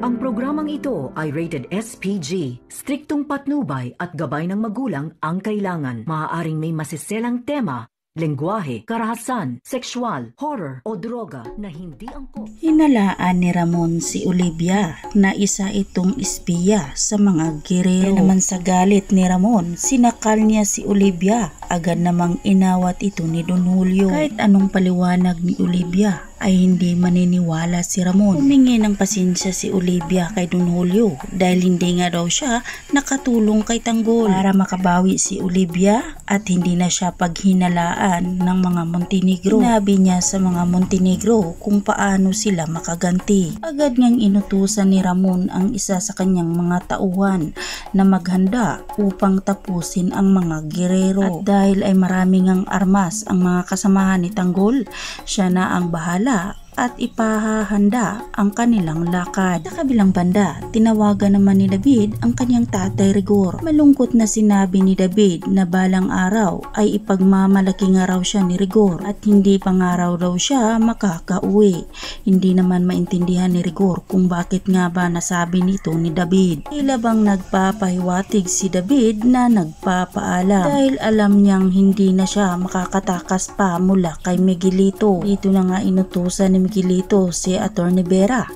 Ang programang ito ay rated SPG. Striktong patnubay at gabay ng magulang ang kailangan. Maaaring may masiselang tema, lengguwahe, karahasan, sexual, horror o droga na hindi angkop. Hinalaan ni Ramon si Olivia na isa itong espiya sa mga gerero. Naman sa galit ni Ramon, sinakal niya si Olivia. Agad namang inawat ito ni Don Julio. Kahit anong paliwanag ni Olivia ay hindi maniniwala si Ramon. Humingi ng pasensya si Olivia kay Don Julio dahil hindi nga daw siya nakatulong kay Tanggol. Para makabawi si Olivia at hindi na siya paghinalaan ng mga Montenegro. Sinabi niya sa mga Montenegro kung paano sila makaganti. Agad ngang inutusan ni Ramon ang isa sa kanyang mga tauhan na maghanda upang tapusin ang mga gerero. At dahil ay maraming ang armas ang mga kasamahan ni Tanggol, siya na ang bahala at ipahahanda ang kanilang lakad. Sa kabilang banda, tinawagan naman ni David ang kanyang tatay Rigor. Malungkot na sinabi ni David na balang araw ay ipagmamalaki nga raw siya ni Rigor at hindi pa nga raw siya makakauwi. Hindi naman maintindihan ni Rigor kung bakit nga ba nasabi nito ni David. Tila bang nagpapahiwatig si David na nagpapaalam dahil alam niyang hindi na siya makakatakas pa mula kay Miguelito. Dito na nga inutusan ni Miguelito si Atty. Vera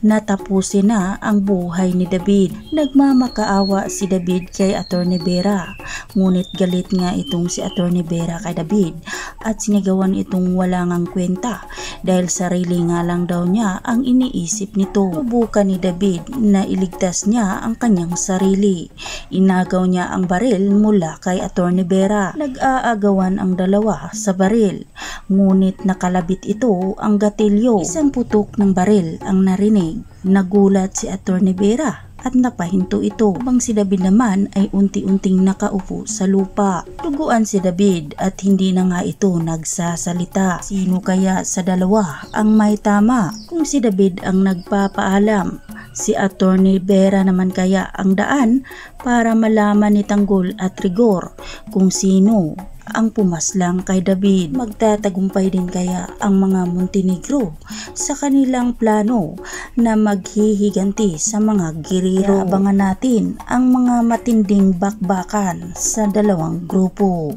na tapusin na ang buhay ni David. Nagmamakaawa si David kay Atty. Vera, ngunit galit nga itong si Atty. Vera kay David at sinigawan itong wala ngang kwenta dahil sarili nga lang daw niya ang iniisip nito. Subukan ni David na iligtas niya ang kanyang sarili. Inagaw niya ang baril mula kay Atty. Vera. Nag-aagawan ang dalawa sa baril, ngunit nakalabit ito ang gatilyo. Isang putok ng baril ang narinig. Nagulat si Atty. Vera at napahinto ito, habang si David naman ay unti-unting nakaupo sa lupa. Duguan si David at hindi na nga ito nagsasalita. Sino kaya sa dalawa ang may tama? Kung si David ang nagpapaalam, si Atty. Vera naman kaya ang daan para malaman ni Tanggol at Rigor kung sino ang pumaslang kay David. Magtatagumpay din kaya ang mga Montenegro sa kanilang plano na maghihiganti sa mga gerero? Abangan natin ang mga matinding bakbakan sa dalawang grupo.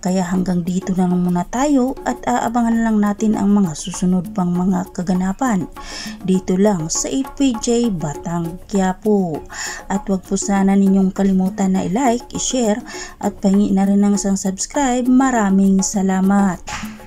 Kaya hanggang dito na lang muna tayo at aabangan lang natin ang mga susunod pang mga kaganapan dito lang sa APJ Batang Quiapo. At wag po sana ninyong kalimutan na i-like, i-share at pahingi na rin ng isang subscribe. Maraming salamat.